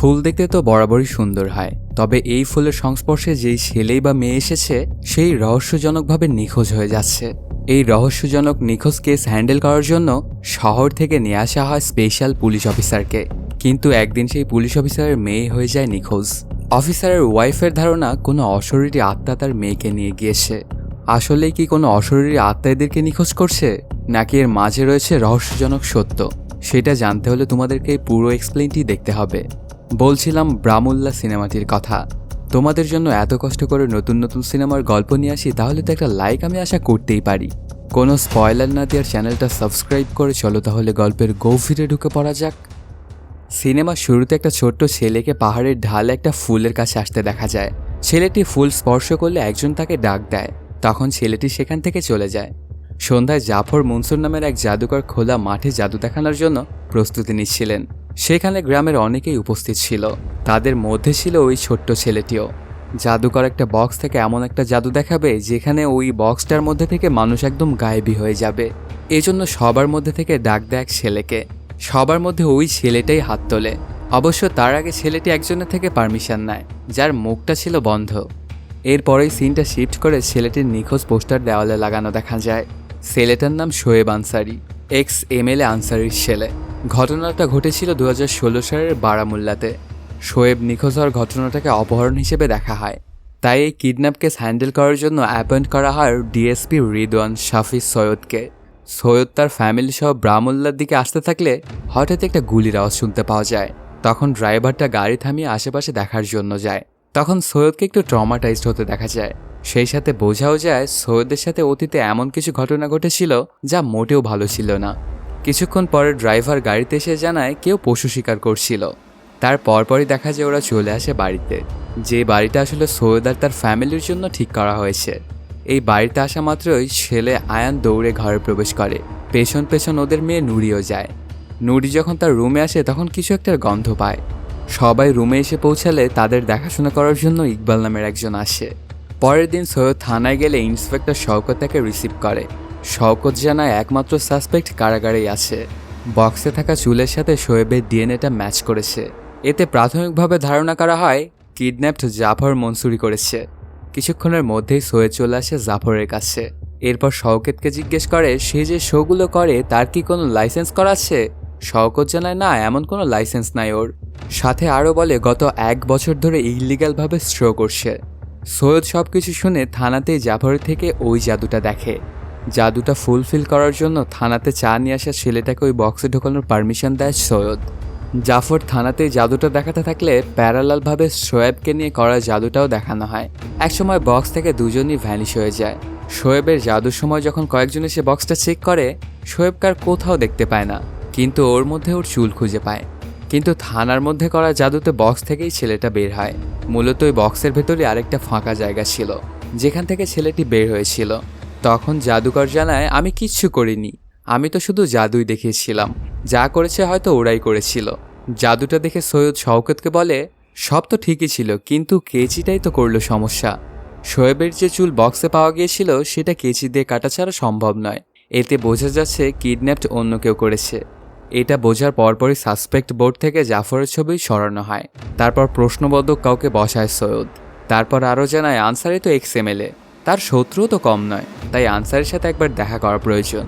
ফুল দেখতে তো বরাবরই সুন্দর হয়, তবে এই ফুলের সংস্পর্শে যেই ছেলেই বা মেয়ে এসেছে সেই রহস্যজনকভাবে নিখোঁজ হয়ে যাচ্ছে। এই রহস্যজনক নিখোঁজ কেস হ্যান্ডেল করার জন্য শহর থেকে নিয়ে আসা হয় স্পেশাল পুলিশ অফিসারকে, কিন্তু একদিন সেই পুলিশ অফিসারের মেয়ে হয়ে যায় নিখোঁজ। অফিসারের ওয়াইফের ধারণা কোনো অশরীরী আত্মা তার মেয়েকে নিয়ে গিয়েছে। আসলেই কি কোনো অশরীরী আত্মা এদেরকে নিখোঁজ করছে, নাকি এর মাঝে রয়েছে রহস্যজনক সত্য? সেটা জানতে হলে তোমাদেরকে এই পুরো এক্সপ্লেইনটি দেখতে হবে। বলছিলাম ব্রামুল্লা সিনেমাটির কথা। তোমাদের জন্য এত কষ্ট করে নতুন নতুন সিনেমার গল্প নিয়ে আসি, তাহলে তো একটা লাইক আমি আশা করতেই পারি। কোনো স্পয়লার না দিয়ে চ্যানেলটা সাবস্ক্রাইব করে চলো তাহলে গল্পের গভীরে ঢুকে পড়া যাক। সিনেমার শুরুতে একটা ছোট্ট ছেলেকে পাহাড়ের ঢালে একটা ফুলের কাছে আসতে দেখা যায়। ছেলেটি ফুল স্পর্শ করলে একজন তাকে ডাক দেয়, তখন ছেলেটি সেখান থেকে চলে যায়। সন্ধ্যায় জাফর মনসুর নামের এক জাদুকর খোলা মাঠে জাদু দেখানোর জন্য প্রস্তুতি নিচ্ছিলেন। সেখানে গ্রামের অনেকেই উপস্থিত ছিল, তাদের মধ্যে ছিল ওই ছোট্ট ছেলেটিও। জাদুকর একটা বক্স থেকে এমন একটা জাদু দেখাবে যেখানে ওই বক্সটার মধ্যে থেকে মানুষ একদম গায়েবী হয়ে যাবে। এজন্য সবার মধ্যে থেকে ডাক দেয় এক ছেলেকে। সবার মধ্যে ওই ছেলেটাই হাত তোলে। অবশ্য তার আগে ছেলেটি একজনের থেকে পারমিশন নেয়, যার মুখটা ছিল বন্ধ। এরপরেই সিনটা শিফট করে ছেলেটির নিখোঁজ পোস্টার দেওয়ালে লাগানো দেখা যায়। ছেলেটার নাম শোয়েব আনসারি, এক্স MLA আনসারির ছেলে। ঘটনাটা ঘটেছিল 2016 সালের বারামুল্লাতে। শোয়েব নিখোঁজ হওয়ার ঘটনাটাকে অপহরণ হিসেবে দেখা হয়, তাই এই কিডন্যাপ কেস হ্যান্ডেল করার জন্য অ্যাপয়েন্ট করা হয় DSP রিদওয়ান শাফি সৈয়দকে। সৈয়দ তার ফ্যামিলি সহ ব্রামুল্লার দিকে আসতে থাকলে হঠাৎ একটা গুলির আওয়াজ শুনতে পাওয়া যায়। তখন ড্রাইভারটা গাড়ি থামিয়ে আশেপাশে দেখার জন্য যায়। তখন সৈয়দকে একটু ট্রমাটাইজড হতে দেখা যায়। সেই সাথে বোঝাও যায় সৈয়দের সাথে অতীতে এমন কিছু ঘটনা ঘটেছিল যা মোটেও ভালো ছিল না। কিছুক্ষণ পরে ড্রাইভার গাড়িতে এসে জানায় কেউ পশু শিকার করছিল। তার পরপরই দেখা যায় ওরা চলে আসে বাড়িতে, যে বাড়িটা আসলে সৈয়দ আর তার ফ্যামিলির জন্য ঠিক করা হয়েছে। এই বাড়িতে আসা মাত্রই ছেলে আয়ান দৌড়ে ঘরে প্রবেশ করে। পেছন পেছন ওদের মেয়ে নুরিও যায়। নুরি যখন তার রুমে আসে তখন কিছু একটার গন্ধ পায়। সবাই রুমে এসে পৌঁছালে তাদের দেখাশোনা করার জন্য ইকবাল নামের একজন আসে। পরের দিন সৈয়দ থানায় গেলে ইন্সপেক্টর শওকত তাকে রিসিভ করে। শওকত জানায় একমাত্র সাসপেক্ট কারাগারেই আছে। বক্সে থাকা চুলের সাথে শোয়েবের ডিএনএটা ম্যাচ করেছে। এতে প্রাথমিকভাবে ধারণা করা হয় কিডন্যাপড জাফর মনসুরি করেছে। কিছুক্ষণের মধ্যেই সৈয়দ চলে আসে জাফরের কাছে। এরপর শওকতকে জিজ্ঞেস করে সে যে শোগুলো করে তার কি কোনো লাইসেন্স করা আছে। শওকত জানায় না, এমন কোনো লাইসেন্স নাই ওর। সাথে আরও বলে গত 1 বছর ধরে ইললিগ্যালভাবে শো করছে। সৈয়দ সব কিছু শুনে থানাতেই জাফরের থেকে ওই জাদুটা দেখে। জাদুটা ফুলফিল করার জন্য থানাতে চা নিয়ে আসা ছেলেটাকে ওই বক্সে ঢোকানোর পারমিশন দেয় সৈয়দ। জাফর থানাতেই জাদুটা দেখাতে থাকলে প্যারালালভাবে শোয়েবকে নিয়ে করা জাদুটাও দেখানো হয়। একসময় বক্স থেকে দুজনই ভ্যানিশ হয়ে যায়। শোয়েবের জাদুর সময় যখন কয়েকজন এসে বক্সটা চেক করে, শোয়েবকে আর কোথাও দেখতে পায় না, কিন্তু ওর মধ্যে ওর চুল খুঁজে পায়। কিন্তু থানার মধ্যে করা জাদুতে বক্স থেকেই ছেলেটা বের হয়। মূলত ওই বক্সের ভেতরে আরেকটা ফাঁকা জায়গা ছিল, যেখান থেকে ছেলেটি বের হয়েছিল। তখন জাদুকর জানায় আমি কিচ্ছু করিনি, আমি তো শুধু জাদুই দেখিয়েছিলাম, যা করেছে হয়তো ওরাই করেছিল। জাদুটা দেখে সৈয়দ শওকতকে বলে সব তো ঠিকই ছিল, কিন্তু কেচিটাই তো করলো সমস্যা। শোয়েবের যে চুল বক্সে পাওয়া গিয়েছিল সেটা কেচি দিয়ে কাটা ছাড়া সম্ভব নয়। এতে বোঝা যাচ্ছে কিডন্যাপড অন্য কেউ করেছে। এটা বোঝার পরপরই সাসপেক্ট বোর্ড থেকে জাফরের ছবি সরানো হয়। তারপর প্রশ্নবোধক কাউকে বসায় সৈয়দ। তারপর আরও জানায় আনসারি তো এক্স MLA, তার শত্রুও তো কম নয়, তাই আনসারের সাথে একবার দেখা করা প্রয়োজন।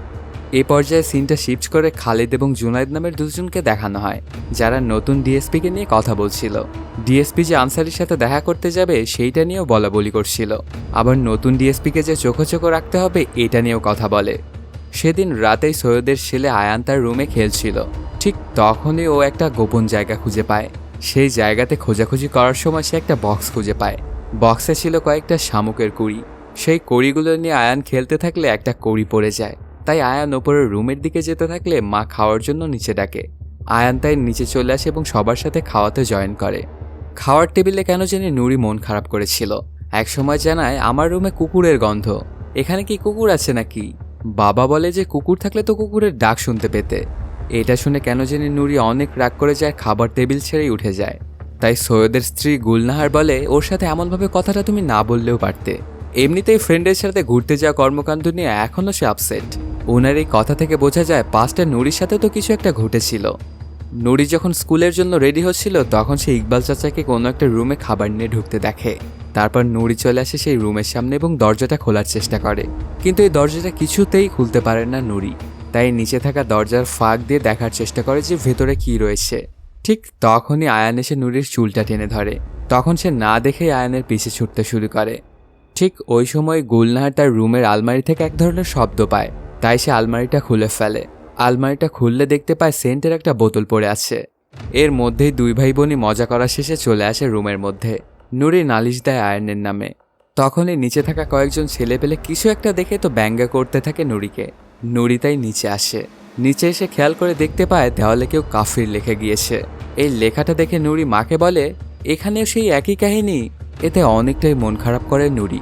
এই পর্যায়ে সিনটা শিফট করে খালিদ এবং জুনায়েদ নামের দুজনকে দেখানো হয়, যারা নতুন ডিএসপিকে নিয়ে কথা বলছিল। ডিএসপি যে আনসারির সাথে দেখা করতে যাবে সেইটা নিয়েও বলাবলি করছিল। আবার নতুন ডিএসপিকে যে চোখে চোখে রাখতে হবে এটা নিয়েও কথা বলে। সেদিন রাতেই সৈয়দের ছেলে আয়ান তার রুমে খেলছিল। ঠিক তখনই ও একটা গোপন জায়গা খুঁজে পায়। সেই জায়গাতে খোঁজাখুঁজি করার সময় সে একটা বক্স খুঁজে পায়। বক্সে ছিল কয়েকটা শামুকের কুড়ি। সেই কড়িগুলো নিয়ে আয়ান খেলতে থাকলে একটা কড়ি পড়ে যায়। তাই আয়ান ওপরের রুমের দিকে যেতে থাকলে মা খাওয়ার জন্য নিচে ডাকে। আয়ান তাই নিচে চলে আসে এবং সবার সাথে খাওয়াতে জয়েন করে। খাওয়ার টেবিলে কেন জানি নুরি মন খারাপ করেছিল। একসময় জানায় আমার রুমে কুকুরের গন্ধ, এখানে কি কুকুর আছে নাকি? বাবা বলে যে কুকুর থাকলে তো কুকুরের ডাক শুনতে পেতে। এটা শুনে কেন জানি নুরি অনেক রাগ করে যায়, খাবার টেবিল ছেড়েই উঠে যায়। তাই সৈয়দের স্ত্রী গুলনাহার বলে ওর সাথে এমনভাবে কথাটা তুমি না বললেও পারতে। এমনিতেই ফ্রেন্ডের সাথে ঘুরতে যাওয়া কর্মকাণ্ড নিয়ে এখনও সে আপসেট। ওনার এই কথা থেকে বোঝা যায় পাস্টে নুরির সাথে তো কিছু একটা ঘটেছিল। নুরি যখন স্কুলের জন্য রেডি হচ্ছিল তখন সে ইকবাল চাচাকে কোনো একটা রুমে খাবার নিয়ে ঢুকতে দেখে। তারপর নুরি চলে আসে সেই রুমের সামনে এবং দরজাটা খোলার চেষ্টা করে, কিন্তু এই দরজাটা কিছুতেই খুলতে পারে না নুরি। তাই নিচে থাকা দরজার ফাঁক দিয়ে দেখার চেষ্টা করে যে ভেতরে কি রয়েছে। ঠিক তখনই আয়ান এসে নুরির চুলটা টেনে ধরে। তখন সে না দেখেই আয়ানের পিছে ছুটতে শুরু করে। ঠিক ওই সময় গুলনাহার তার রুমের আলমারি থেকে এক ধরনের শব্দ পায়, তাই সে আলমারিটা খুলে ফেলে। আলমারিটা খুললে দেখতে পায় সেন্টের একটা বোতল পড়ে আছে। এর মধ্যেই দুই ভাই বোনই মজা করা শেষে চলে আসে রুমের মধ্যে। নুরি নালিশ দেয় আয়ানের নামে। তখনই নিচে থাকা কয়েকজন ছেলে পেলে কিছু একটা দেখে তো ব্যঙ্গ করতে থাকে নুরিকে। নুরি তাই নিচে আসে। নিচে এসে খেয়াল করে দেখতে পায় দেওয়ালে কেউ কাফির লিখে গিয়েছে। এই লেখাটা দেখে নুরি মাকে বলে, এখানেও সেই একই কাহিনী। এতে অনেকটাই মন খারাপ করে নুরি।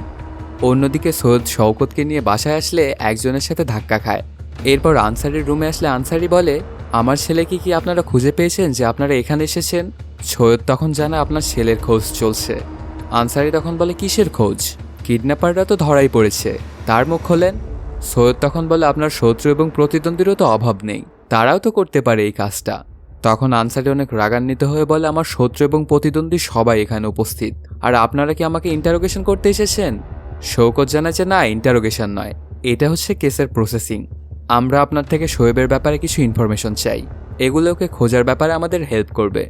অন্যদিকে সৈয়দ শওকতকে নিয়ে বাসায় আসলে একজনের সাথে ধাক্কা খায়। এরপর আনসারির রুমে আসলে আনসারি বলে, আমার ছেলেকে কি আপনারা খুঁজে পেয়েছেন যে আপনারা এখানে এসেছেন? সৈয়দ তখন জানায় আপনার ছেলের খোঁজ চলছে। আনসারি তখন বলে, কিসের খোঁজ? কিডন্যাপাররা তো ধরাই পড়েছে। তার মুখ খোলেন। সৈয়দ তখন বলে, আপনার শত্রু এবং প্রতিদ্বন্দ্বীরও তো অভাব নেই, তারাও তো করতে পারে এই কাজটা। তখন আনসারি অনেক রাগান্বিত হয়ে বলে, আমার শত্রু এবং প্রতিদ্বন্দ্বী সবাই এখানে উপস্থিত, আর আপনারা কি আমাকে ইন্টারোগেশন করতে এসেছেন? শওকত জানাচ্ছে, না, ইন্টারোগেশন নয়, এটা হচ্ছে কেসের প্রসেসিং। আমরা আপনার থেকে শোয়েবের ব্যাপারে কিছু ইনফরমেশন চাই, এগুলোকে খোঁজার ব্যাপারে আমাদের হেল্প করবে।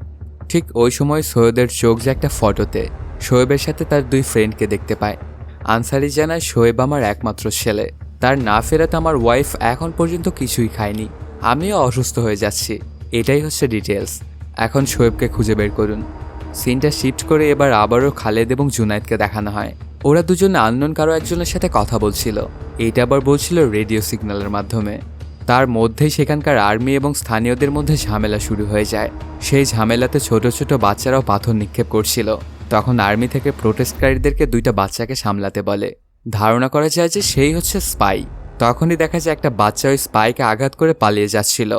ঠিক ওই সময় সৈয়দের চোখ যে একটা ফটোতে শোয়েবের সাথে তার দুই ফ্রেন্ডকে দেখতে পায়। আনসারি জানায়, শোয়েব আমার একমাত্র ছেলে, তার না ফেরাতে আমার ওয়াইফ এখন পর্যন্ত কিছুই খায়নি, আমিও অসুস্থ হয়ে যাচ্ছি। এটাই হচ্ছে ডিটেলস। এখন শোয়েবকে খুঁজে বের করুন। সিনটা শিফট করে এবার আবারও খালেদ এবং জুনায়েদকে দেখানো হয়। ওরা দুজনে আননোন কারো একজনের সাথে কথা বলছিল। এইটা আবার বলছিল রেডিও সিগন্যালের মাধ্যমে। তার মধ্যেই সেখানকার আর্মি এবং স্থানীয়দের মধ্যে ঝামেলা শুরু হয়ে যায়। সেই ঝামেলাতে ছোট ছোট বাচ্চারাও পাথর নিক্ষেপ করছিল। তখন আর্মি থেকে প্রোটেস্টকারীদেরকে দুইটা বাচ্চাকে সামলাতে বলে। ধারণা করা যায় যে সেই হচ্ছে স্পাই। তখনই দেখা যায় একটা বাচ্চা ওই স্পাইকে আঘাত করে পালিয়ে যাচ্ছিল।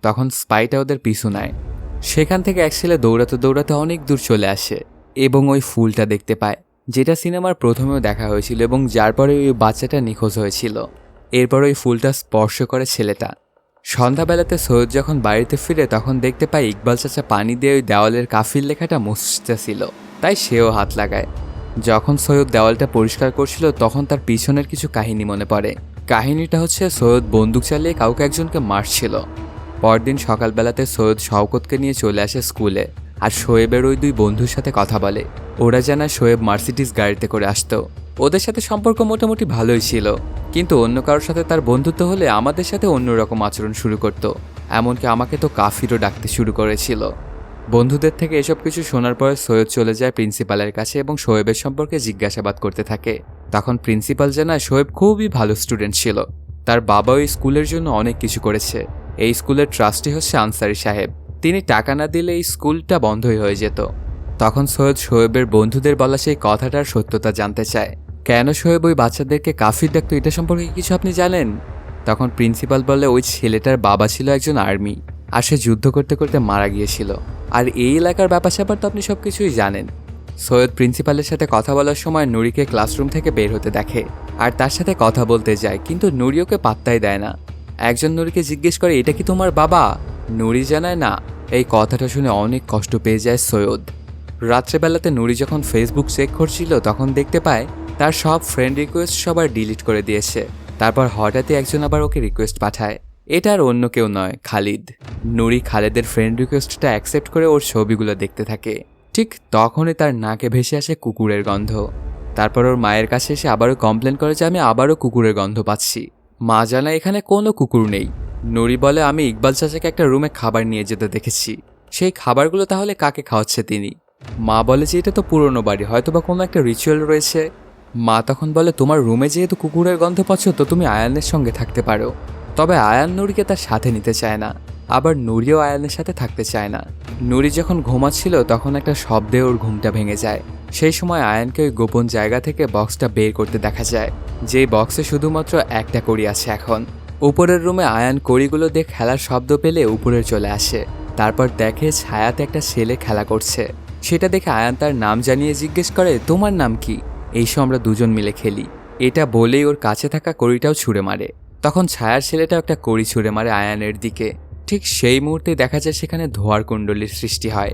তখন স্পাইটা ওদের পিছু নেয়। সেখান থেকে এক ছেলে দৌড়াতে দৌড়াতে অনেক দূর চলে আসে এবং ওই ফুলটা দেখতে পায়, যেটা সিনেমার প্রথমেও দেখা হয়েছিল এবং যার পরে ওই বাচ্চাটা নিখোঁজ হয়েছিল। এরপর ওই ফুলটা স্পর্শ করে ছেলেটা। সন্ধ্যাবেলাতে সৈয়দ যখন বাড়িতে ফিরে তখন দেখতে পায় ইকবাল চাচা পানি দিয়ে ওই দেওয়ালের কাফির লেখাটা মুছতেছিল, তাই সেও হাত লাগায়। যখন সৈয়দ দেওয়ালটা পরিষ্কার করছিল তখন তার পিছনের কিছু কাহিনী মনে পড়ে। কাহিনীটা হচ্ছে সৈয়দ বন্দুক চালিয়ে কাউকে একজনকে মারছিল। পরদিন সকালবেলাতে সৈয়দ শওকতকে নিয়ে চলে আসে স্কুলে, আর শোয়েবের ওই দুই বন্ধুর সাথে কথা বলে। ওরা জানায় শোয়েব মার্সিডিজ গাড়িতে করে আসতো। ওদের সাথে সম্পর্ক মোটামুটি ভালোই ছিল, কিন্তু অন্য কারোর সাথে তার বন্ধুত্ব হলে আমাদের সাথে অন্যরকম আচরণ শুরু করত। এমনকি আমাকে তো কাফিরও ডাকতে শুরু করেছিল। বন্ধুদের থেকে এসব কিছু শোনার পরে সৈয়দ চলে যায় প্রিন্সিপালের কাছে এবং শোয়েবের সম্পর্কে জিজ্ঞাসাবাদ করতে থাকে। তখন প্রিন্সিপাল জানায় শোয়েব খুবই ভালো স্টুডেন্ট ছিল। তার বাবা ওই স্কুলের জন্য অনেক কিছু করেছে। এই স্কুলের ট্রাস্টি হচ্ছে আনসারি সাহেব। তিনি টাকা না দিলে এই স্কুলটা বন্ধই হয়ে যেত। তখন সৈয়দ শোয়েবের বন্ধুদের বলা সেই কথাটার সত্যতা জানতে চায়। কেন শোয়েব ওই বাচ্চাদেরকে কাফির ডাকতো এটা সম্পর্কে কিছু আপনি জানেন? তখন প্রিন্সিপাল বলে, ওই ছেলেটার বাবা ছিল একজন আর্মি, আর সে যুদ্ধ করতে করতে মারা গিয়েছিল। আর এই এলাকার ব্যাপার স্যাপার তো আপনি সব কিছুই জানেন। সৈয়দ প্রিন্সিপালের সাথে কথা বলার সময় নুরিকে ক্লাসরুম থেকে বের হতে দেখে আর তার সাথে কথা বলতে যায়, কিন্তু নুরি ওকে পাত্তাই দেয় না। একজন নুরিকে জিজ্ঞেস করে, এটা কি তোমার বাবা? নুরি জানায় না। এই কথাটা শুনে অনেক কষ্ট পেয়ে যায় সৈয়দ। রাত্রেবেলাতে নুরি যখন ফেসবুক চেক করছিল তখন দেখতে পায় তার সব ফ্রেন্ড রিকোয়েস্ট সবার ডিলিট করে দিয়েছে। তারপর হঠাৎই একজন আবার ওকে রিকোয়েস্ট পাঠায়। এটা আর অন্য কেউ নয়, খালিদ। নুরি খালেদের ফ্রেন্ড রিকোয়েস্টটা অ্যাকসেপ্ট করে ওর ছবিগুলো দেখতে থাকে। ঠিক তখনই তার নাকে ভেসে আসে কুকুরের গন্ধ। তারপর ওর মায়ের কাছে এসে আবারও কমপ্লেন করে যে আমি আবারও কুকুরের গন্ধ পাচ্ছি। মা জানায় এখানে কোনো কুকুর নেই। নুরি বলে, আমি ইকবাল চাচাকে একটা রুমে খাবার নিয়ে যেতে দেখেছি, সেই খাবারগুলো তাহলে কাকে খাওয়াচ্ছে তিনি? মা বলে যে এটা তো পুরনো বাড়ি, হয়তোবা কোনো একটা রিচুয়াল রয়েছে। মা তখন বলে, তোমার রুমে যেহেতু কুকুরের গন্ধ পাচ্ছ তো তুমি আয়ানের সঙ্গে থাকতে পারো। তবে আয়ান নুরিকে তার সাথে নিতে চায় না, আবার নুরিও আয়ানের সাথে থাকতে চায় না। নুরি যখন ঘুমাচ্ছিল তখন একটা শব্দে ওর ঘুমটা ভেঙে যায়। সেই সময় আয়ানকে ওই গোপন জায়গা থেকে বক্সটা বের করতে দেখা যায়, যেই বক্সে শুধুমাত্র একটা কড়ি আছে। এখন উপরের রুমে আয়ান কড়িগুলো দিয়ে খেলার শব্দ পেলে উপরে চলে আসে। তারপর দেখে ছায়াতে একটা ছেলে খেলা করছে। সেটা দেখে আয়ান তার নাম জানিয়ে জিজ্ঞেস করে, তোমার নাম কি? এইসব আমরা দুজন মিলে খেলি। এটা বলেই ওর কাছে থাকা কড়িটাও ছুঁড়ে মারে। তখন ছায়ার ছেলেটাও একটা কড়ি ছুঁড়ে মারে আয়ানের দিকে। ঠিক সেই মুহূর্তে দেখা যায় সেখানে ধোঁয়ার কুণ্ডলীর সৃষ্টি হয়।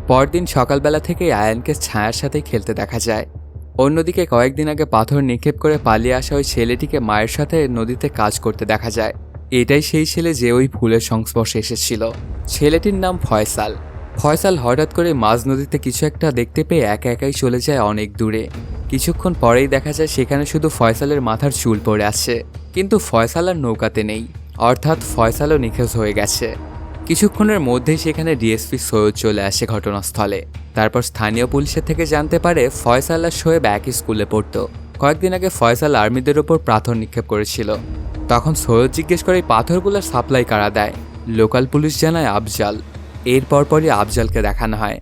পরদিন সকালবেলা থেকেই আয়ানকে ছায়ার সাথেই খেলতে দেখা যায়। অন্যদিকে কয়েকদিন আগে পাথর নিক্ষেপ করে পালিয়ে আসা ওই ছেলেটিকে মায়ের সাথে নদীতে কাজ করতে দেখা যায়। এটাই সেই ছেলে যে ওই ফুলের সংস্পর্শে এসেছিল। ছেলেটির নাম ফয়সাল। ফয়সাল হঠাৎ করে মাঝ নদীতে কিছু একটা দেখতে পেয়ে একা একাই চলে যায় অনেক দূরে। কিছুক্ষণ পরেই দেখা যায় সেখানে শুধু ফয়সালের মাথার চুল পড়ে আছে, কিন্তু ফয়সাল আর নৌকাতে নেই, অর্থাৎ ফয়সালও নিখোঁজ হয়ে গেছে। কিছুক্ষণের মধ্যেই সেখানে ডিএসপি সৈয়দ চলে আসে ঘটনাস্থলে। তারপর স্থানীয় পুলিশের থেকে জানতে পারে ফয়সাল আর শোয়েব একই স্কুলে পড়তো। কয়েকদিন আগে ফয়সাল আর্মিদের ওপর পাথর নিক্ষেপ করেছিল। তখন সৈয়দ জিজ্ঞেস করে এই পাথরগুলোর সাপ্লাই কারা দেয়। লোকাল পুলিশ জানায় আফজাল। এর পরপরই আফজালকে দেখানো হয়।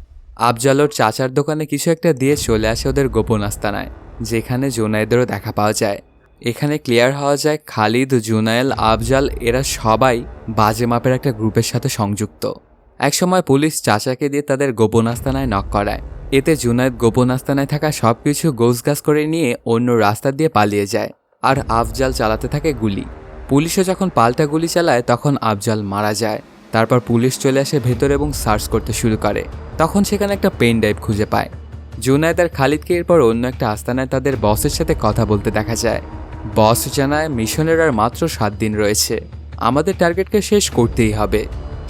আফজাল ওর চাচার দোকানে কিছু একটা দিয়ে চলে আসে ওদের গোপন আস্তানায়, যেখানে জুনায়েদেরও দেখা পাওয়া যায়। এখানে ক্লিয়ার হওয়া যায় খালিদ, জুনায়েল, আফজাল এরা সবাই বাজে মাপের একটা গ্রুপের সাথে সংযুক্ত। একসময় পুলিশ চাচাকে দিয়ে তাদের গোপন আস্তানায় নক করায়। এতে জুনায়েদ গোপন আস্তানায় থাকা সবকিছু গোছগাছ করে নিয়ে অন্য রাস্তা দিয়ে পালিয়ে যায়, আর আফজাল চালাতে থাকে গুলি। পুলিশও যখন পাল্টা গুলি চালায় তখন আফজাল মারা যায়। তারপর পুলিশ চলে আসে ভেতর এবং সার্চ করতে শুরু করে। তখন সেখানে একটা পেন ড্রাইভ খুঁজে পায়। জুনায়েদ আর খালিদকে এরপর অন্য একটা আস্তানায় তাদের বসের সাথে কথা বলতে দেখা যায়। বস জানায় মিশনের আর মাত্র 7 দিন রয়েছে, আমাদের টার্গেটকে শেষ করতেই হবে,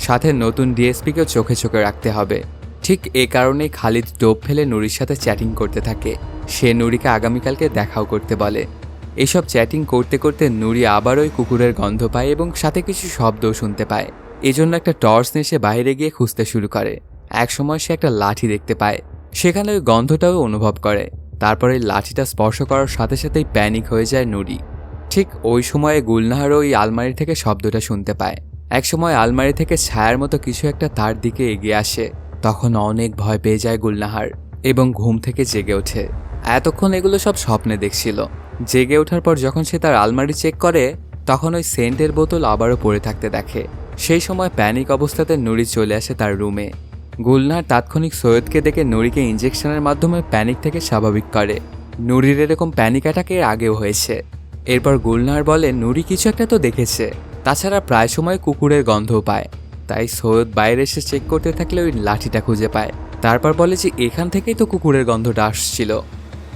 সাথে নতুন ডিএসপিকেও চোখে চোখে রাখতে হবে। ঠিক এ কারণেই খালিদ টোপ ফেলে নুরির সাথে চ্যাটিং করতে থাকে। সে নুরিকে আগামীকালকে দেখাও করতে বলে। এসব চ্যাটিং করতে করতে নুরি আবার ওই কুকুরের গন্ধ পায় এবং সাথে কিছু শব্দও শুনতে পায়। এজন্য একটা টর্চ নিয়ে সে বাইরে গিয়ে খুঁজতে শুরু করে। একসময় সে একটা লাঠি দেখতে পায়, সেখানে ওই গন্ধটাও অনুভব করে। তারপরে লাঠিটা স্পর্শ করার সাথে সাথেই প্যানিক হয়ে যায় নুরি। ঠিক ওই সময়ে গুলনাহারও ওই আলমারি থেকে শব্দটা শুনতে পায়। একসময় আলমারি থেকে ছায়ার মতো কিছু একটা তার দিকে এগিয়ে আসে। তখন অনেক ভয় পেয়ে যায় গুলনাহার এবং ঘুম থেকে জেগে ওঠে। এতক্ষণ এগুলো সব স্বপ্নে দেখছিল। জেগে ওঠার পর যখন সে তার আলমারি চেক করে তখন ওই সেন্টের বোতল আবারও পড়ে থাকতে দেখে। সেই সময় প্যানিক অবস্থাতে নুরি চলে আসে তার রুমে। গুলনাহার তাৎক্ষণিক সৈয়দকে ডেকে নুরিকে ইঞ্জেকশনের মাধ্যমে প্যানিক থেকে স্বাভাবিক করে। নুরির এরকম প্যানিক অ্যাটাক এর আগেও হয়েছে। এরপর গুলনাহার বলে নুরি কিছু একটা তো দেখেছে, তাছাড়া প্রায় সময় কুকুরের গন্ধও পায়। তাই সৈয়দ বাইরে এসে চেক করতে থাকলে ওই লাঠিটা খুঁজে পায়। তারপর বলে যে এখান থেকেই তো কুকুরের গন্ধটা আসছিল।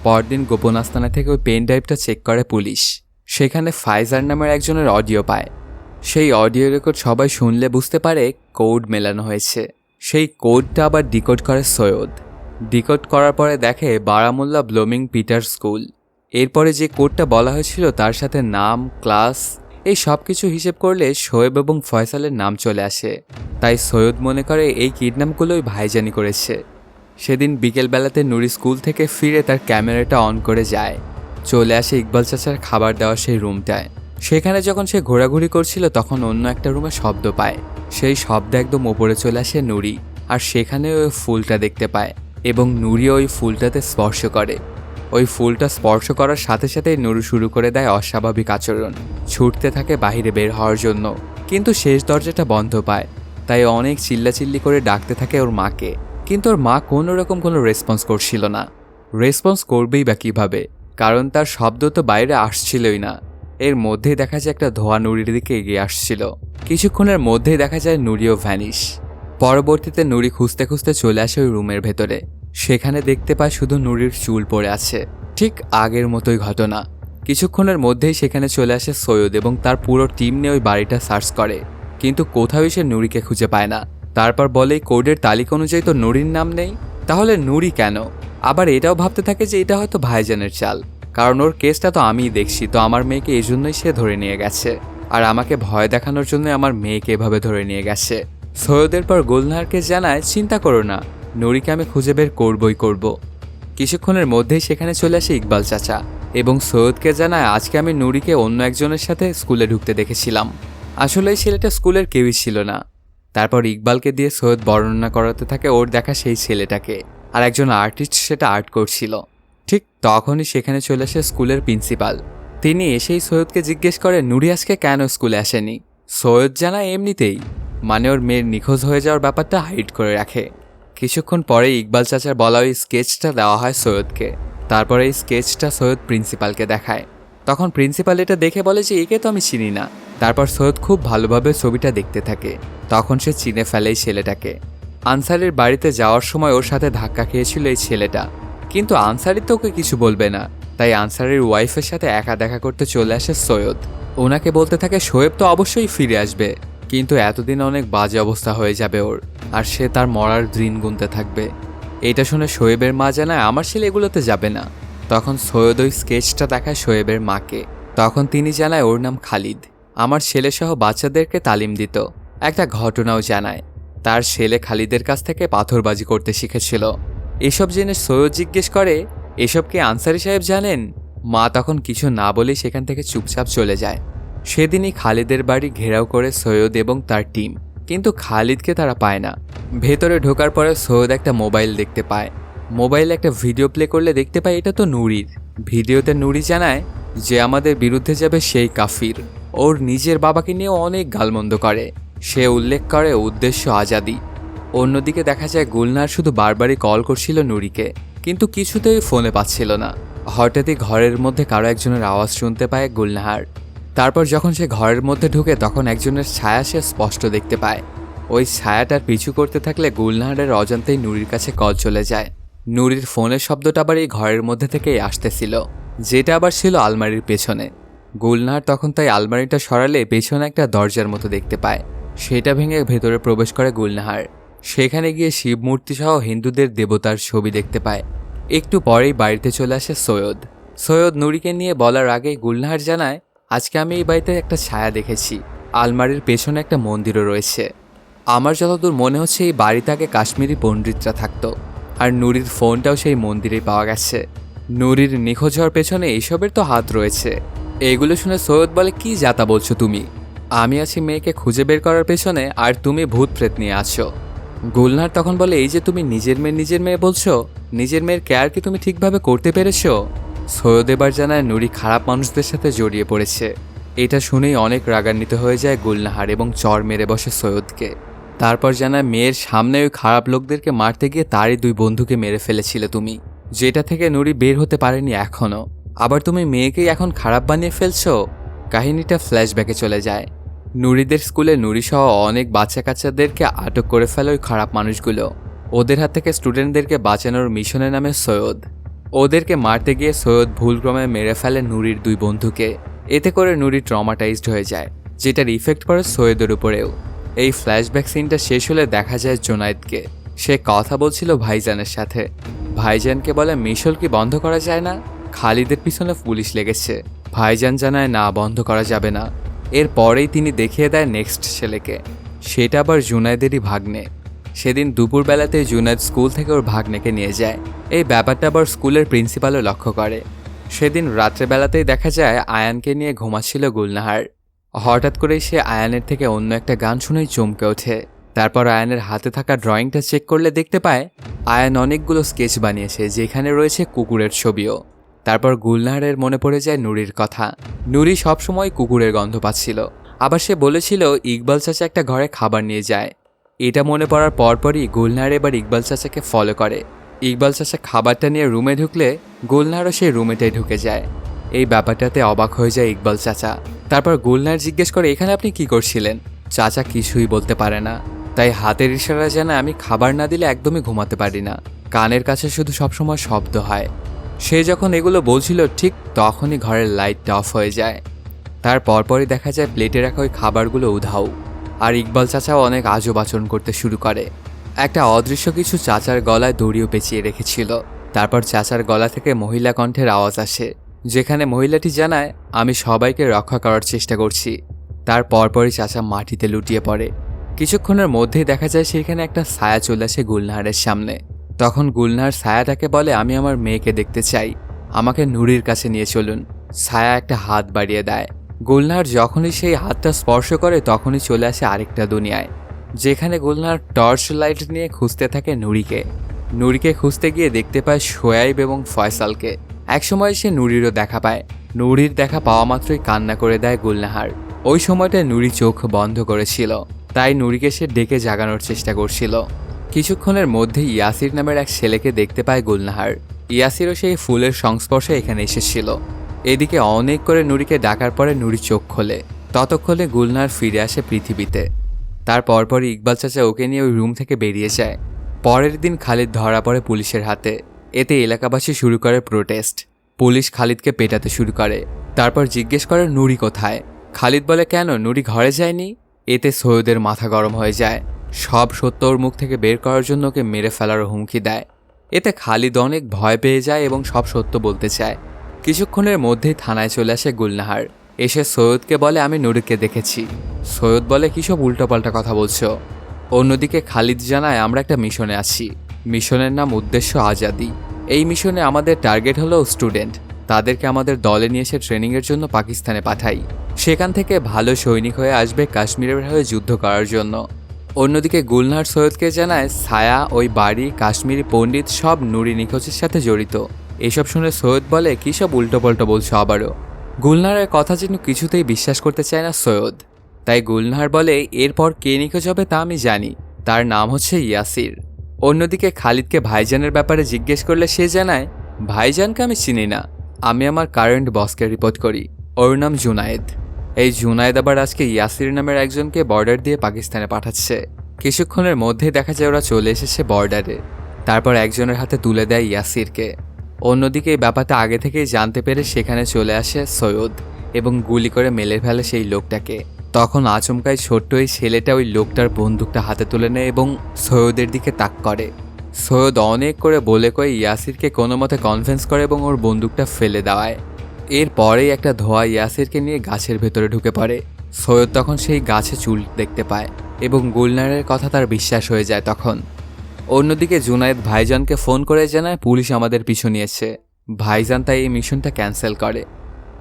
পরদিন গোপন আস্তানা থেকে ওই পেন ড্রাইভটা চেক করে পুলিশ। সেখানে ফাইজার নামের একজনের অডিও পায়। সেই অডিও রেকর্ড সবাই শুনলে বুঝতে পারে কোড মেলানো হয়েছে। সেই কোডটা আবার ডিকোড করে সৈয়দ। ডিকোড করার পরে দেখে বারামুল্লা ব্লুমিং পিটার স্কুল। এরপরে যে কোডটা বলা হয়েছিল তার সাথে নাম, ক্লাস, এই সব কিছু হিসেব করলে শোয়েব এবং ফয়সালের নাম চলে আসে। তাই সৈয়দ মনে করে এই কিডন্যাপগুলোই ভাইজানি করেছে। সেদিন বিকেলবেলাতে নুরি স্কুল থেকে ফিরে তার ক্যামেরাটা অন করে যায়। চলে আসে ইকবাল চাচার খাবার দেওয়া সেই রুমটায়। সেখানে যখন সে ঘোরাঘুরি করছিল তখন অন্য একটা রুমে শব্দ পায়। সেই শব্দ একদম ওপরে চলে আসে নুরি, আর সেখানে ওই ফুলটা দেখতে পায় এবং নুরি ওই ফুলটাতে স্পর্শ করে। ওই ফুলটা স্পর্শ করার সাথে সাথেই নুরি শুরু করে দেয় অস্বাভাবিক আচরণ, ছুটতে থাকে বাইরে বের হওয়ার জন্য, কিন্তু শেষ দরজাটা বন্ধ পায়। তাই অনেক চিল্লাচিল্লি করে ডাকতে থাকে ওর মাকে, কিন্তু ওর মা কোনো রেসপন্স করছিল না। রেসপন্স করবেই বা কীভাবে, কারণ তার শব্দ তো বাইরে আসছিলই না। এর মধ্যেই দেখা যায় একটা ধোয়া নুরির দিকে এগিয়ে আসছিল। কিছুক্ষণের মধ্যেই দেখা যায় নুরিও ভ্যানিশ। পরবর্তীতে নুরি খুঁজতে খুঁজতে চলে আসে ওই রুমের ভেতরে। সেখানে দেখতে পায় শুধু নুরির চুল পড়ে আছে, ঠিক আগের মতোই ঘটনা। কিছুক্ষণের মধ্যেই সেখানে চলে আসে সৈয়দ এবং তার পুরো টিম নিয়ে ওই বাড়িটা সার্চ করে, কিন্তু কোথাও সে নুরিকে খুঁজে পায় না। তারপর বলে কোডের তালিকা অনুযায়ী তো নুরির নাম নেই, তাহলে নুরি কেন? আবার এটাও ভাবতে থাকে যে এটা হয়তো ভাইজানের চাল, কারণ ওর কেসটা তো আমিই দেখছি, তো আমার মেয়েকে এই জন্যই সে ধরে নিয়ে গেছে, আর আমাকে ভয় দেখানোর জন্য আমার মেয়েকে এভাবে ধরে নিয়ে গেছে। সৈয়দের পর গুলনাহারকে জানায় চিন্তা করো না, নুরিকে আমি খুঁজে বের করবই করব। কিছুক্ষণের মধ্যেই সেখানে চলে আসে ইকবাল চাচা এবং সৈয়দকে জানায় আজকে আমি নুরিকে অন্য একজনের সাথে স্কুলে ঢুকতে দেখেছিলাম। আসলে এই ছেলেটা স্কুলের কেউই ছিল না। তারপর ইকবালকে দিয়ে সৈয়দ বর্ণনা করাতে থাকে ওর দেখা সেই ছেলেটাকে, আর একজন আর্টিস্ট সেটা আর্ট করছিল। ঠিক তখনই সেখানে চলে আসে স্কুলের প্রিন্সিপাল। তিনি এসেই সৈয়দকে জিজ্ঞেস করে নুরি আজকে কেন স্কুলে আসেনি। সৈয়দ জানায় এমনিতেই, মানে ওর মেয়ের নিখোঁজ হয়ে যাওয়ার ব্যাপারটা হাইড করে রাখে। কিছুক্ষণ পরে ইকবাল চাচার বলা ওই স্কেচটা দেওয়া হয় সৈয়দকে। তারপরে এই স্কেচটা সৈয়দ প্রিন্সিপালকে দেখায়। তখন প্রিন্সিপাল এটা দেখে বলে যে একে তো আমি চিনি না। তারপর সৈয়দ খুব ভালোভাবে ছবিটা দেখতে থাকে। তখন সে চিনে ফেলে এই ছেলেটাকে। আনসারির বাড়িতে যাওয়ার সময় ওর সাথে ধাক্কা খেয়েছিল এই ছেলেটা, কিন্তু আনসারি তো ওকে কিছু বলবে না। তাই আনসারির ওয়াইফের সাথে একা দেখা করতে চলে আসে সৈয়দ। ওনাকে বলতে থাকে শোয়েব তো অবশ্যই ফিরে আসবে, কিন্তু এতদিন অনেক বাজে অবস্থা হয়ে যাবে ওর, আর সে তার মরার দিন গুনতে থাকবে। এটা শুনে শোয়েবের মা জানায় আমার ছেলে এগুলোতে যাবে না। তখন সৈয়দ ওই স্কেচটা দেখায় শোয়েবের মাকে। তখন তিনি জানায় ওর নাম খালিদ, আমার ছেলেসহ বাচ্চাদেরকে তালিম দিত। একটা ঘটনাও জানায় তার ছেলে খালিদের কাছ থেকে পাথরবাজি করতে শিখেছিল। এসব জেনে সৈয়দ জিজ্ঞেস করে এসব কি আনসারি সাহেব জানেন? মা তখন কিছু না বলেই সেখান থেকে চুপচাপ চলে যায়। সেদিনই খালিদের বাড়ি ঘেরাও করে সৈয়দ এবং তার টিম, কিন্তু খালিদকে তারা পায় না। ভেতরে ঢোকার পরে সৈয়দ একটা মোবাইল দেখতে পায়। মোবাইলে একটা ভিডিও প্লে করলে দেখতে পায় এটা তো নুরির। ভিডিওতে নুরি জানায় যে আমাদের বিরুদ্ধে যাবে সেই কাফির। ওর নিজের বাবাকে নিয়ে অনেক গালমন্দ করে। সে উল্লেখ করে উদ্দেশ্য আজাদি। অন্যদিকে দেখা যায় গুলনার শুধু বারবারই কল করছিল নুরিকে, কিন্তু কিছুতেই ফোনে পাচ্ছিল না। হঠাৎই ঘরের মধ্যে কারো একজনের আওয়াজ শুনতে পায় গুলনাহার। তারপর যখন সে ঘরের মধ্যে ঢুকে তখন একজনের ছায়া সে স্পষ্ট দেখতে পায়। ওই ছায়াটার পিছু করতে থাকলে গুলনাহারের অজান্তেই নুরির কাছে কল চলে যায়। নুরির ফোনের শব্দটা আবার এই ঘরের মধ্যে থেকেই আসতেছিল, যেটা আবার ছিল আলমারির পেছনে। গুলনাহার তখন তাই আলমারিটা সরালে পেছনে একটা দরজার মতো দেখতে পায়। সেটা ভেঙে ভেতরে প্রবেশ করে গুলনাহার। সেখানে গিয়ে শিবমূর্তি সহ হিন্দুদের দেবতার ছবি দেখতে পায়। একটু পরেই বাড়িতে চলে আসে সৈয়দ। সৈয়দ নুরিকে নিয়ে বলার আগেই গুলনাহার জানায় আজকে আমি এই বাড়িতে একটা ছায়া দেখেছি। আলমারির পেছনে একটা মন্দিরও রয়েছে। আমার যতদূর মনে হচ্ছে এই বাড়িতে আগে কাশ্মীরি পণ্ডিতরা থাকতো, আর নুরির ফোনটাও সেই মন্দিরেই পাওয়া গেছে। নুরির নিখোঁজ হওয়ার পেছনে এইসবের তো হাত রয়েছে। এগুলো শুনে সৈয়দ বলে কি যাতা বলছো তুমি? আমি আছি মেয়েকে খুঁজে বের করার পেছনে, আর তুমি ভূত প্রেত নিয়ে আছো। গুলনার তখন বলে এই যে তুমি নিজের মেয়ে বলছো, নিজের মেয়ের কেয়ার কি তুমি ঠিকভাবে করতে পেরেছো? সৈয়দ এবার জানায় নুরি খারাপ মানুষদের সাথে জড়িয়ে পড়েছে। এটা শুনেই অনেক রাগান্বিত হয়ে যায় গুলনাহার এবং চর মেরে বসে সৈয়দকে। তারপর জানায় মেয়ের সামনে ওই খারাপ লোকদেরকে মারতে গিয়ে তারই 2 বন্ধুকে মেরে ফেলেছিলে তুমি, যেটা থেকে নুরি বের হতে পারেনি এখনো। আবার তুমি মেয়েকেই এখন খারাপ বানিয়ে ফেলছো। কাহিনীটা ফ্ল্যাশব্যাকে চলে যায়। নুরিদের স্কুলে নুরি সহ অনেক বাচ্চা কাচ্চাদেরকে আটক করে ফেলে ওই খারাপ মানুষগুলো। ওদের হাত থেকে স্টুডেন্টদেরকে বাঁচানোর মিশনের নামে সৈয়দ। ওদেরকে মারতে গিয়ে সৈয়দ ভুলক্রমে মেরে ফেলে নুরির 2 বন্ধুকে। এতে করে নুরি ট্রমাটাইজড হয়ে যায়, যেটার ইফেক্ট পড়ে সৈয়দের উপরেও। এই ফ্ল্যাশব্যাক সিনটা শেষ হলে দেখা যায় জোনায়েদকে। সে কথা বলছিল ভাইজানের সাথে। ভাইজানকে বলে মিশল কি বন্ধ করা যায় না? খালিদের পিছনে পুলিশ লেগেছে। ভাইজান জানায় না, বন্ধ করা যাবে না। এরপরেই তিনি দেখিয়ে দেয় নেক্সট ছেলেকে। সেটা আবার জুনায়েদেরই ভাগ্নে। সেদিন দুপুরবেলাতে জুনায়েদ স্কুল থেকে ওর ভাগ্নেকে নিয়ে যায়। এই ব্যাপারটা আবার স্কুলের প্রিন্সিপালও লক্ষ্য করে। সেদিন রাত্রেবেলাতেই দেখা যায় আয়ানকে নিয়ে ঘুমাচ্ছিল গুলনাহার। হঠাৎ করেই সে আয়ানের থেকে অন্য একটা গান শুনেই চমকে ওঠে। তারপর আয়ানের হাতে থাকা ড্রয়িংটা চেক করলে দেখতে পায় আয়ান অনেকগুলো স্কেচ বানিয়েছে, যেখানে রয়েছে কুকুরের ছবিও। তারপর গুলনাহারের মনে পড়ে যায় নুরির কথা। নুরি সবসময় কুকুরের গন্ধ পাচ্ছিল। আবার সে বলেছিল ইকবাল চাচা একটা ঘরে খাবার নিয়ে যায়। এটা মনে পড়ার পরপরই গুলনাহার এবার ইকবাল চাচাকে ফলো করে। ইকবাল চাচা খাবারটা নিয়ে রুমে ঢুকলে গুলনাহারও সেই রুমেটাই ঢুকে যায়। এই ব্যাপারটাতে অবাক হয়ে যায় ইকবাল চাচা। তারপর গুলনাহার জিজ্ঞেস করে এখানে আপনি কি করছিলেন? চাচা কিছুই বলতে পারে না। তাই হাতের ইশারা জানায় আমি খাবার না দিলে একদমই ঘুমাতে পারি না, কানের কাছে শুধু সবসময় শব্দ হয়। সে যখন এগুলো বলছিল ঠিক তখনই ঘরের লাইটটা অফ হয়ে যায়। তার পরপরই দেখা যায় প্লেটে রাখা ওই খাবারগুলো উধাও। আর ইকবাল চাচাও অনেক আজব আচরণ করতে শুরু করে। একটা অদৃশ্য কিছু চাচার গলায় দড়িও পেঁচিয়ে রেখেছিল। তারপর চাচার গলা থেকে মহিলা কণ্ঠের আওয়াজ আসে, যেখানে মহিলাটি জানায় আমি সবাইকে রক্ষা করার চেষ্টা করছি। তার পরপরই চাচা মাটিতে লুটিয়ে পড়ে। কিছুক্ষণের মধ্যেই দেখা যায় সেখানে একটা ছায়া চলে আসে গুলনাহারের সামনে। তখন গুলনাহার ছায়াটাকে বলে আমি আমার মেয়েকে দেখতে চাই, আমাকে নুরির কাছে নিয়ে চলুন। ছায়া একটা হাত বাড়িয়ে দেয়। গুলনাহার যখনই সেই হাতটা স্পর্শ করে তখনই চলে আসে আরেকটা দুনিয়ায়, যেখানে গুলনাহার টর্চ লাইট নিয়ে খুঁজতে থাকে নুরিকে খুঁজতে গিয়ে দেখতে পায় শোয়েব এবং ফয়সালকে। একসময় সে নুরিরও দেখা পায়। নুরির দেখা পাওয়া মাত্রই কান্না করে দেয় গুলনাহার। ওই সময়টায় নুরি চোখ বন্ধ করেছিল, তাই নুরিকে সে ডেকে জাগানোর চেষ্টা করছিল। কিছুক্ষণের মধ্যেই ইয়াসির নামের এক ছেলেকে দেখতে পায় গুলনাহার। ইয়াসিরও সেই ফুলের সংস্পর্শে এখানে এসেছিল। এদিকে অনেক করে নুরিকে ডাকার পরে নুরি চোখ খোলে। ততক্ষণে গুলনার ফিরে আসে পৃথিবীতে। তার পরপরই ইকবাল চাচা ওকে নিয়ে ওই রুম থেকে বেরিয়ে যায়। পরের দিন খালিদ ধরা পড়ে পুলিশের হাতে। এতে এলাকাবাসী শুরু করে প্রোটেস্ট। পুলিশ খালিদকে পেটাতে শুরু করে। তারপর জিজ্ঞেস করে নুরি কোথায়। খালিদ বলে কেন, নুরি ঘরে যায়নি। এতে সৈয়দের মাথা গরম হয়ে যায়। সব সত্য ওর মুখ থেকে বের করার জন্য ওকে মেরে ফেলার হুমকি দেয়। এতে খালিদ অনেক ভয় পেয়ে যায় এবং সব সত্য বলতে চায়। কিছুক্ষণের মধ্যেই থানায় চলে আসে গুলনাহার। এসে সৈয়দকে বলে আমি নুরিকে দেখেছি। সৈয়দ বলে কিসব উল্টোপাল্টা কথা বলছো। অন্যদিকে খালিদ জানায় আমরা একটা মিশনে আছি। মিশনের নাম উদ্দেশ্য আজাদি। এই মিশনে আমাদের টার্গেট হলো স্টুডেন্ট। তাদেরকে আমাদের দলে নিয়ে এসে ট্রেনিংয়ের জন্য পাকিস্তানে পাঠাই। সেখান থেকে ভালো সৈনিক হয়ে আসবে কাশ্মীরের হয়ে যুদ্ধ করার জন্য। অন্যদিকে গুলনাহার সৈয়দকে জানায় ছায়া, ওই বাড়ি, কাশ্মীরি পণ্ডিত সব নুরি নিখোঁজের সাথে জড়িত। এসব শুনে সৈয়দ বলে কিসব উল্টোপাল্টা বলছো আবারও। গুলনাহারের কথা যেন কিছুতেই বিশ্বাস করতে চায় না সৈয়দ। তাই গুলনাহার বলে এরপর কে নিখোঁজ হবে তা আমি জানি, তার নাম হচ্ছে ইয়াসির। অন্যদিকে খালিদকে ভাইজানের ব্যাপারে জিজ্ঞেস করলে সে জানায় ভাইজানকে আমি চিনি না, আমি আমার কারেন্ট বসকে রিপোর্ট করি, ওর নাম জুনায়েদ। এই জুনায়েদ আবার আজকে ইয়াসির নামের একজনকে বর্ডার দিয়ে পাকিস্তানে পাঠাচ্ছে। কিছুক্ষণের মধ্যেই দেখা যায় ওরা চলে এসেছে বর্ডারে। তারপর একজনের হাতে তুলে দেয় ইয়াসিরকে। অন্যদিকে এই ব্যাপারটা আগে থেকেই জানতে পেরে সেখানে চলে আসে সৈয়দ এবং গুলি করে মেলে ফেলে সেই লোকটাকে। তখন আচমকাই ছোট্ট এই ছেলেটা ওই লোকটার বন্দুকটা হাতে তুলে নেয় এবং সৈয়দের দিকে তাক করে। সৈয়দ অনেক করে বলে কয়ে ইয়াসিরকে কোনো মতে কনভিন্স করে এবং ওর বন্দুকটা ফেলে দেওয়ায়। এরপরেই একটা ধোঁয়া ইয়াসিরকে নিয়ে গাছের ভেতরে ঢুকে পড়ে। সৈয়দ তখন সেই গাছে চুল দেখতে পায় এবং গুলনারের কথা তার বিশ্বাস হয়ে যায় তখন। অন্যদিকে জুনায়েদ ভাইজানকে ফোন করে জানায় পুলিশ আমাদের পিছু নিয়েছে। ভাইজান তাই এই মিশনটা ক্যান্সেল করে।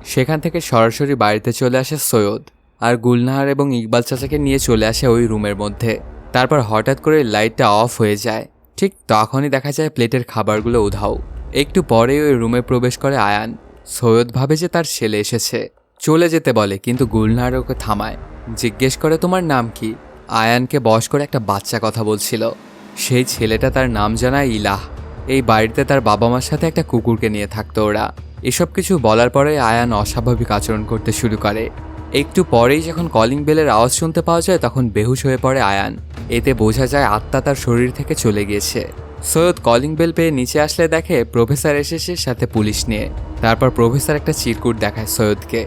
সেখান থেকে সরাসরি বাড়িতে চলে আসে সৈয়দ আর গুলনাহার এবং ইকবাল চাচাকে নিয়ে চলে আসে ওই রুমের মধ্যে। তারপর হঠাৎ করে লাইটটা অফ হয়ে যায়। ঠিক তখনই দেখা যায় প্লেটের খাবারগুলো উধাও। একটু পরেই ওই রুমে প্রবেশ করে আয়ান। সৈয়দ ভাবে যে তার ছেলে এসেছে, চলে যেতে বলে, কিন্তু গুলনাহার ওকে থামায়। জিজ্ঞেস করে তোমার নাম কি। আয়ানকে বশ করে একটা বাচ্চা কথা বলছিল। সেই ছেলেটা তার নাম জানায় ইলাহ। এই বাড়িতে তার বাবা মার সাথে একটা কুকুরকে নিয়ে থাকতো ওরা। এসব কিছু বলার পরে আয়ান অস্বাভাবিক আচরণ করতে শুরু করে। একটু পরেই যখন কলিং বেলের আওয়াজ শুনতে পাওয়া যায় তখন বেহুশ হয়ে পড়ে আয়ান। এতে বোঝা যায় আত্মা তার শরীর থেকে চলে গিয়েছে। সৈয়দ কলিং বেল পেয়ে নিচে আসলে দেখে প্রফেসর এসেছে সাথে পুলিশ নিয়ে। তারপর প্রফেসর একটা চিরকুট দেখায় সৈয়দকে।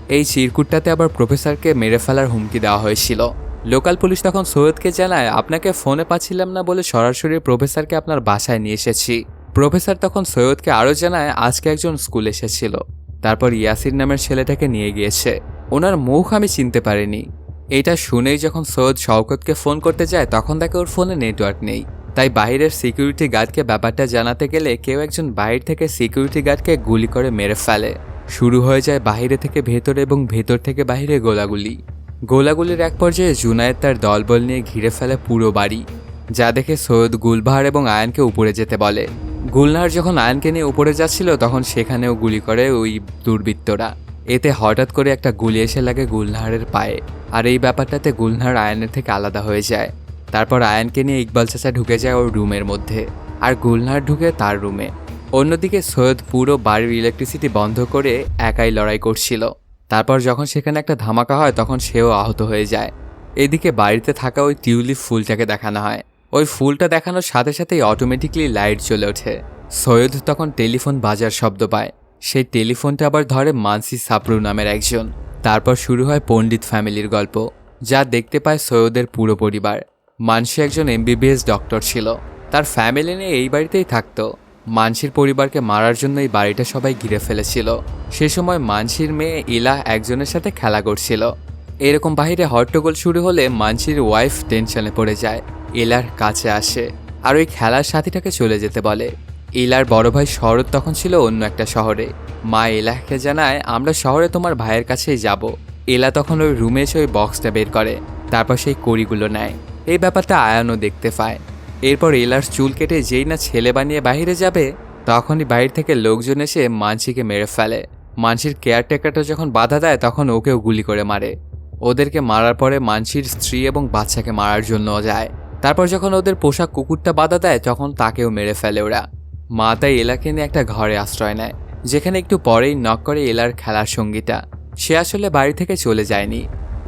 এই চিরকুটটাতে আবার প্রফেসরকে মেরে ফেলার হুমকি দেওয়া হয়েছিল। লোকাল পুলিশ তখন সৈয়দকে জানায় আপনাকে ফোনে পাচ্ছিলাম না বলে সরাসরি প্রফেসরকে আপনার বাসায় নিয়ে এসেছি। প্রফেসর তখন সৈয়দকে আরও জানায় আজকে একজন স্কুল এসেছিল, তারপর ইয়াসির নামের ছেলেটাকে নিয়ে গিয়েছে, ওনার মুখ আমি চিনতে পারিনি। এটা শুনেই যখন সৈয়দ শওকতকে ফোন করতে যায় তখন তাকে ওর ফোনে নেটওয়ার্ক নেই। তাই বাইরের সিকিউরিটি গার্ডকে ব্যাপারটা জানাতে গেলে কেউ একজন বাইরে থেকে সিকিউরিটি গার্ডকে গুলি করে মেরে ফেলে। শুরু হয়ে যায় বাইরে থেকে ভেতরে এবং ভেতর থেকে বাইরে গোলাগুলি। গোলাগুলির এক পর্যায়ে জুনায়েদ তার দলবল নিয়ে ঘিরে ফেলে পুরো বাড়ি। যা দেখে সৈয়দ গুলবাহার এবং আয়ানকে উপরে যেতে বলে। গুলনাহার যখন আয়ানকে নিয়ে উপরে যাচ্ছিল তখন সেখানেও গুলি করে ওই দুর্বৃত্তরা। এতে হঠাৎ করে একটা গুলি এসে লাগে গুলনাহারের পায়ে। আর এই ব্যাপারটাতে গুলনাহার আয়ানের থেকে আলাদা হয়ে যায়। তারপর আয়ানকে নিয়ে ইকবাল চাচা ঢুকে যায় ওর রুমের মধ্যে আর গুলনাহার ঢুকে তার রুমে। অন্যদিকে সৈয়দ পুরো বাড়ির ইলেকট্রিসিটি বন্ধ করে একাই লড়াই করছিল। তারপর যখন সেখানে একটা ধামাকা হয় তখন সেও আহত হয়ে যায়। এদিকে বাড়িতে থাকা ওই টিউলিপ ফুলটাকে দেখানো হয়। ওই ফুলটা দেখানোর সাথে সাথেই অটোমেটিকলি লাইট জ্বলে ওঠে। সৈয়দ তখন টেলিফোন বাজার শব্দ পায়। সেই টেলিফোনটা আবার ধরে মানসি সাপরু নামের একজন। তারপর শুরু হয় পণ্ডিত ফ্যামিলির গল্প, যা দেখতে পায় সৈয়দের পুরো পরিবার। মানসি একজন MBBS ডক্টর ছিল। তার ফ্যামিলি নিয়ে এই বাড়িতেই থাকতো। মানসির পরিবারকে মারার জন্য এই বাড়িটা সবাই ঘিরে ফেলেছিল। সে সময় মানসির মেয়ে ইলা একজনের সাথে খেলা করছিল। এরকম বাহিরে হট্টগোল শুরু হলে মানসির ওয়াইফ টেনশনে পড়ে যায়। ইলার কাছে আসে আর ওই খেলার সাথীটাকে চলে যেতে বলে। ইলার বড় ভাই শরৎ তখন ছিল অন্য একটা শহরে। মা ইলাকে জানায় আমরা শহরে তোমার ভাইয়ের কাছেই যাব। ইলা তখন ওই রুমে এসে ওই বক্সটা বের করে। তারপর সেই কড়িগুলো নেয়। এই ব্যাপারটা আয়ানও দেখতে পায়। এরপর ইলার চুল কেটে যেই না ছেলে বানিয়ে বাইরে যাবে তখনই বাইরে থেকে লোকজন এসে মানসিকে মেরে ফেলে। মানসির কেয়ারটেকারটা যখন বাধা দেয় তখন ওকেও গুলি করে মারে। ওদেরকে মারার পরে মানসির স্ত্রী এবং বাচ্চাকে মারার জন্য যায়। তারপর যখন ওদের পোষা কুকুরটা বাধা দেয় তখন তাকেও মেরে ফেলে ওরা। মা তাই এলাকে নিয়ে একটা ঘরে আশ্রয় নেয়। যেখানে একটু পরেই নক করে এলার খেলার সঙ্গীটা। সে আসলে বাড়ি থেকে চলে যায়নি,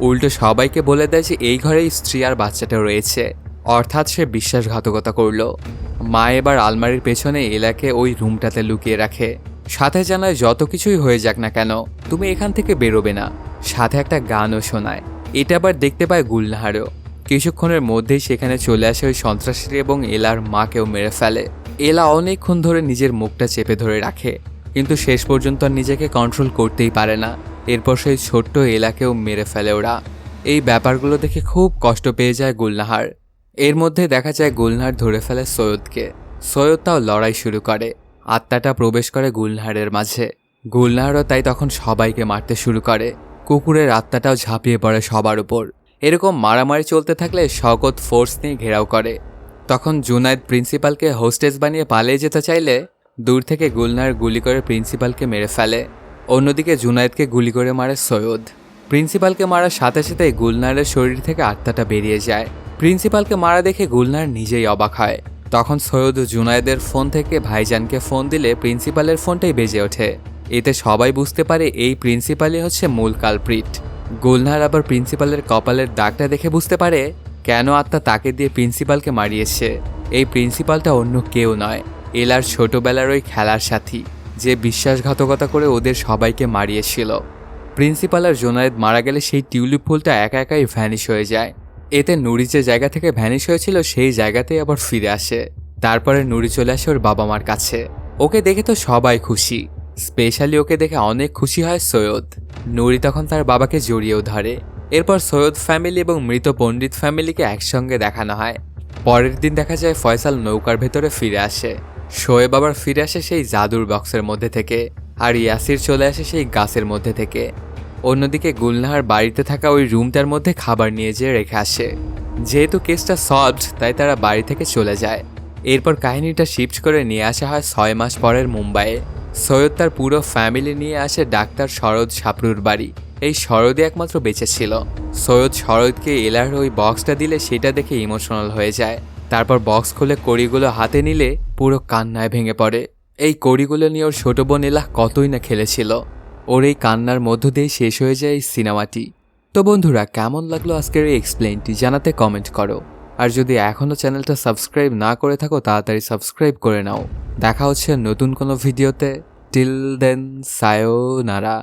উল্টো সবাইকে বলে দেয় যে এই ঘরেই স্ত্রী আর বাচ্চাটা রয়েছে, অর্থাৎ সে বিশ্বাসঘাতকতা করল। মা এবার আলমারির পেছনে এলাকে ওই রুমটাতে লুকিয়ে রাখে, সাথে জানায় যত কিছুই হয়ে যাক না কেন তুমি এখান থেকে বেরোবে না, সাথে একটা গানও শোনায়। এটা আবার দেখতে পায় গুলনাহারও। কিছুক্ষণের মধ্যেই সেখানে চলে আসে ওই সন্ত্রাসী এবং এলার মাকেও মেরে ফেলে। এলা অনেকক্ষণ ধরে নিজের মুখটা চেপে ধরে রাখে, কিন্তু শেষ পর্যন্ত আর নিজেকে কন্ট্রোল করতেই পারে না। এরপর সেই ছোট্ট এলাকেও মেরে ফেলে ওরা। এই ব্যাপারগুলো দেখে খুব কষ্ট পেয়ে যায় গুলনাহার। এর মধ্যে দেখা যায় গুলনাহার ধরে ফেলে সৈয়দকে। সৈয়দ তাও লড়াই শুরু করে, আত্মাটা প্রবেশ করে গুলনাহারের মাঝে। গুলনাহারও তাই তখন সবাইকে মারতে শুরু করে। কুকুরের আত্মাটাও ঝাঁপিয়ে পড়ে সবার উপর। এরকম মারামারি চলতে থাকলে শওকত ফোর্স নিয়ে ঘেরাও করে। তখন জুনায়েদ প্রিন্সিপালকে হোস্টেস বানিয়ে পালিয়ে যেতে চাইলে দূর থেকে গুলনাহার গুলি করে প্রিন্সিপালকে মেরে ফেলে। অন্যদিকে জুনায়েদকে গুলি করে মারে সৈয়দ। প্রিন্সিপালকে মারার সাথে সাথেই গুলনাহারের শরীর থেকে আত্মাটা বেরিয়ে যায়। প্রিন্সিপালকে মারা দেখে গুলনাহার নিজেই অবাক হয়। তখন সৈয়দ জুনায়েদের ফোন থেকে ভাইজানকে ফোন দিলে প্রিন্সিপালের ফোনটাই বেজে ওঠে। এতে সবাই বুঝতে পারে এই প্রিন্সিপালই হচ্ছে মূল কালপ্রিট। গুলনাহার আবার প্রিন্সিপালের কপালের দাগটা দেখে বুঝতে পারে কেন আত্মা তাকে দিয়ে প্রিন্সিপালকে মারিয়েছে। এই প্রিন্সিপালটা অন্য কেউ নয়, এলার ছোটবেলার ওই খেলার সাথী, যে বিশ্বাসঘাতকতা করে ওদের সবাইকে মারিয়েছিল। প্রিন্সিপাল আর জুনায়েদ মারা গেলে সেই টিউলিপ ফুলটা একা একাই ভ্যানিশ হয়ে যায়। এতে নুরি যে জায়গা থেকে ভ্যানিশ হয়েছিল সেই জায়গাতেই আবার ফিরে আসে। তারপরে নুরি চলে আসে ওর বাবা মার কাছে। ওকে দেখে তো সবাই খুশি, স্পেশালি ওকে দেখে অনেক খুশি হয় সৈয়দ। নুরি তখন তার বাবাকে জড়িয়েও ধরে। এরপর সৈয়দ ফ্যামিলি এবং মৃত পণ্ডিত ফ্যামিলিকে একসঙ্গে দেখানো হয়। পরের দিন দেখা যায় ফয়সাল নৌকার ভেতরে ফিরে আসে। শোয়েব আবার ফিরে আসে সেই জাদুর বক্সের মধ্যে থেকে, আর ইয়াসির চলে আসে সেই গাছের মধ্যে থেকে। অন্যদিকে গুলনাহার বাড়িতে থাকা ওই রুমটার মধ্যে খাবার নিয়ে যেয়ে রেখে আসে। যেহেতু কেসটা সলভড তাই তারা বাড়ি থেকে চলে যায়। এরপর কাহিনীটা শিফট করে নিয়ে আসা হয় 6 মাস পরের মুম্বাইয়ে। সৈয়দ তার পুরো ফ্যামিলি নিয়ে আসে ডাক্তার শরৎ সাপরুর বাড়ি। এই শরৎই একমাত্র বেঁচে ছিল। সৈয়দ শরৎকে এলার ওই বক্সটা দিলে সেটা দেখে ইমোশনাল হয়ে যায়। তারপর বক্স খুলে কড়িগুলো হাতে নিলে পুরো কান্নায় ভেঙে পড়ে। এই কড়িগুলো নিয়ে ওর ছোট বোন এলা কতই না খেলেছিল। ওর এই কান্নার মধ্য দিয়েই শেষ হয়ে যায় এই সিনেমাটি। তো বন্ধুরা, কেমন লাগলো আজকের এই এক্সপ্লেইনটি জানাতে কমেন্ট করো। আর যদি এখনও চ্যানেলটা সাবস্ক্রাইব না করে থাকো তাড়াতাড়ি সাবস্ক্রাইব করে নাও। দেখা হচ্ছে নতুন কোনো ভিডিওতে। Till then, সায়োনারা।